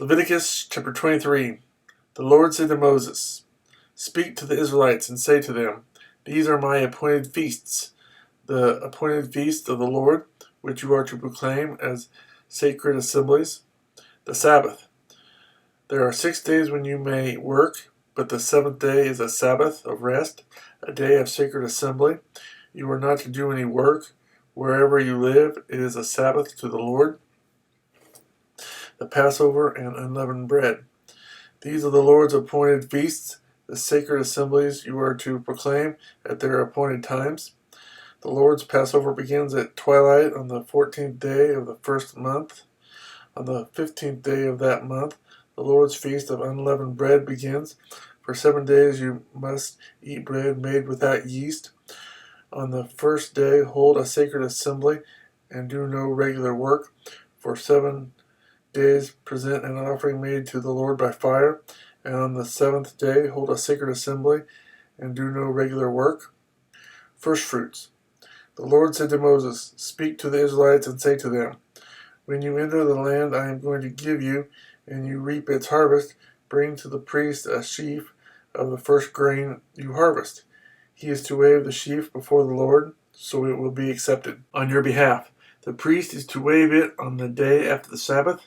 Leviticus chapter 23. The Lord said to Moses, "Speak to the Israelites and say to them, These are my appointed feasts, the appointed feasts of the Lord, which you are to proclaim as sacred assemblies. The Sabbath. There are 6 days when you may work, but the seventh day is a Sabbath of rest, a day of sacred assembly. You are not to do any work. Wherever you live, it is a Sabbath to the Lord. The Passover and unleavened bread. These are the Lord's appointed feasts, the sacred assemblies you are to proclaim at their appointed times. The Lord's Passover begins at twilight on the 14th day of the first month. On the 15th day of that month, the Lord's feast of unleavened bread begins. For 7 days you must eat bread made without yeast. On the first day hold a sacred assembly and do no regular work. For 7 days present an offering made to the Lord by fire, and on the 7th day hold a sacred assembly and do no regular work. First fruits. The Lord said to Moses, "Speak to the Israelites and say to them, When you enter the land I am going to give you, and you reap its harvest, bring to the priest a sheaf of the first grain you harvest. He is to wave the sheaf before the Lord, so it will be accepted on your behalf. The priest is to wave it on the day after the Sabbath.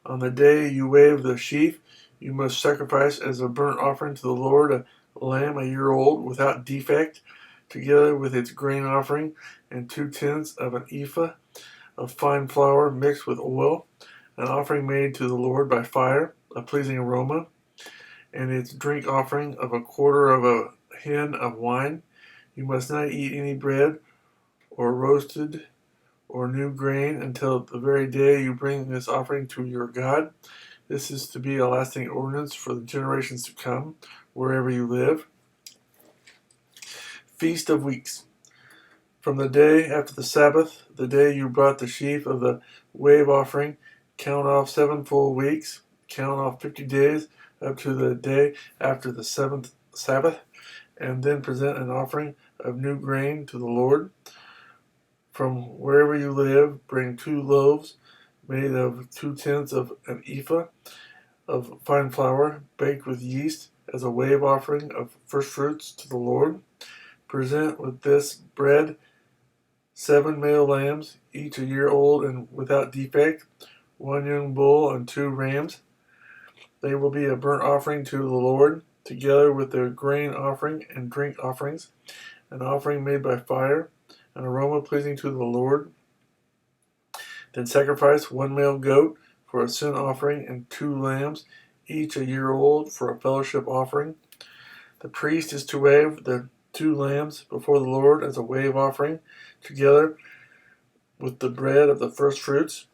On the day you wave the sheaf, you must sacrifice as a burnt offering to the Lord a lamb a year old without defect, together with its grain offering, and 2/10 of an ephah of fine flour mixed with oil, an offering made to the Lord by fire, a pleasing aroma, and its drink offering of 1/4 of a hin of wine. You must not eat any bread or roasted or new grain until the very day you bring this offering to your God. This is to be a lasting ordinance for the generations to come, wherever you live." Feast of Weeks. From the day after the Sabbath, the day you brought the sheaf of the wave offering, count off 7 full weeks, count off 50 days up to the day after the 7th Sabbath, and then present an offering of new grain to the Lord. From wherever you live, bring 2 loaves made of 2/10 of an ephah of fine flour, baked with yeast, as a wave offering of first fruits to the Lord. Present with this bread 7 male lambs, each a year old and without defect, 1 young bull and 2 rams. They will be a burnt offering to the Lord, together with their grain offering and drink offerings, an offering made by fire, an aroma pleasing to the Lord. Then sacrifice 1 male goat for a sin offering and 2 lambs, each a year old, for a fellowship offering. The priest is to wave the 2 lambs before the Lord as a wave offering, together with the bread of the first fruits.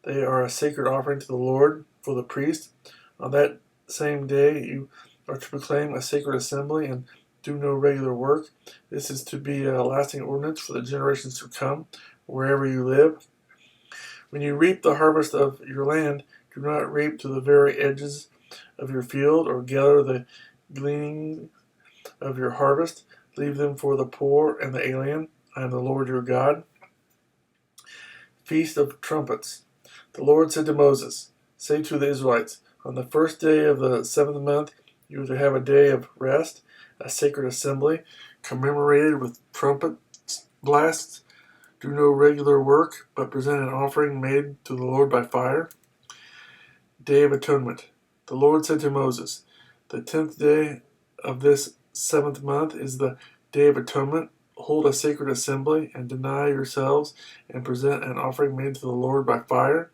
They are a sacred offering to the Lord for the priest. On that same day you are to proclaim a sacred assembly and do no regular work. This is to be a lasting ordinance for the generations to come, wherever you live. When you reap the harvest of your land, do not reap to the very edges of your field or gather the gleanings of your harvest. Leave them for the poor and the alien. I am the Lord your God. Feast of Trumpets. The Lord said to Moses, "Say to the Israelites, on the first day of the 7th month, you are to have a day of rest, a sacred assembly, commemorated with trumpet blasts. Do no regular work, but present an offering made to the Lord by fire." Day of Atonement. The Lord said to Moses, "The 10th day of this 7th month is the Day of Atonement. Hold a sacred assembly and deny yourselves and present an offering made to the Lord by fire.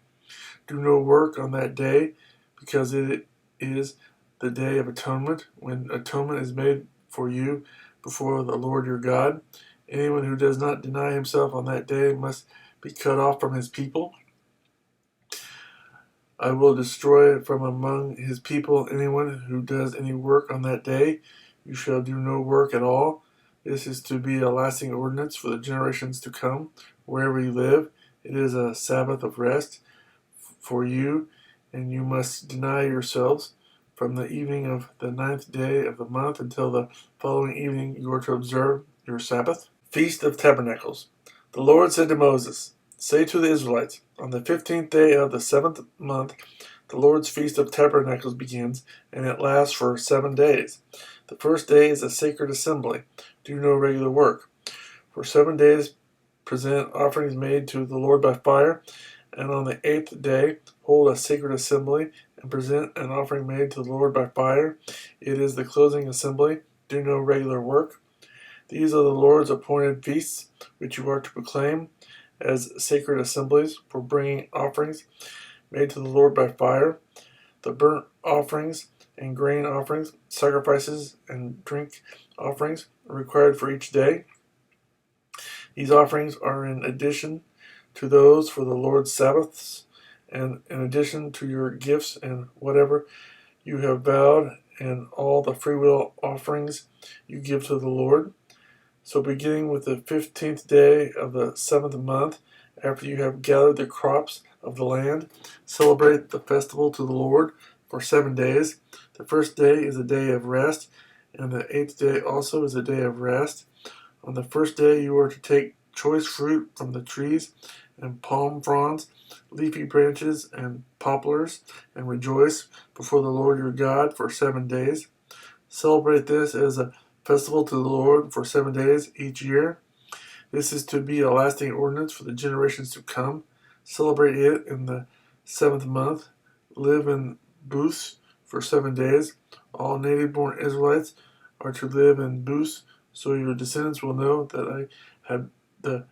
Do no work on that day, because it is the Day of Atonement, when atonement is made for you before the Lord your God. Anyone who does not deny himself on that day must be cut off from his people. I will destroy from among his people anyone who does any work on that day. You shall do no work at all. This is to be a lasting ordinance for the generations to come, wherever you live. It is a Sabbath of rest for you, and you must deny yourselves. From the evening of the 9th day of the month until the following evening, you are to observe your Sabbath." Feast of Tabernacles. The Lord said to Moses, "Say to the Israelites, on the 15th day of the 7th month, The Lord's Feast of Tabernacles begins, and it lasts for 7 days. The first day is a sacred assembly. Do no regular work. For 7 days present offerings made to the Lord by fire, and on the 8th day hold a sacred assembly and present an offering made to the Lord by fire. It is the closing assembly. Do no regular work. These are the Lord's appointed feasts, which you are to proclaim as sacred assemblies for bringing offerings made to the Lord by fire, the burnt offerings and grain offerings, sacrifices and drink offerings are required for each day. These offerings are in addition to those for the Lord's Sabbaths, and in addition to your gifts and whatever you have vowed, and all the freewill offerings you give to the Lord. So beginning with the 15th day of the 7th month, after you have gathered the crops of the land, celebrate the festival to the Lord for 7 days. The first day is a day of rest, and the 8th day also is a day of rest. On the first day you are to take choice fruit from the trees, and palm fronds, leafy branches, and poplars, and rejoice before the Lord your God for 7 days. Celebrate this as a festival to the Lord for 7 days each year. This is to be a lasting ordinance for the generations to come. Celebrate it in the 7th month. Live in booths for 7 days. All native-born Israelites are to live in booths, so your descendants will know that I had the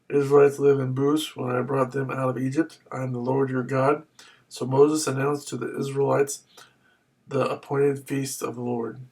Israelites live in booths when I brought them out of Egypt. I am the Lord your God. So Moses announced to the Israelites the appointed feast of the Lord.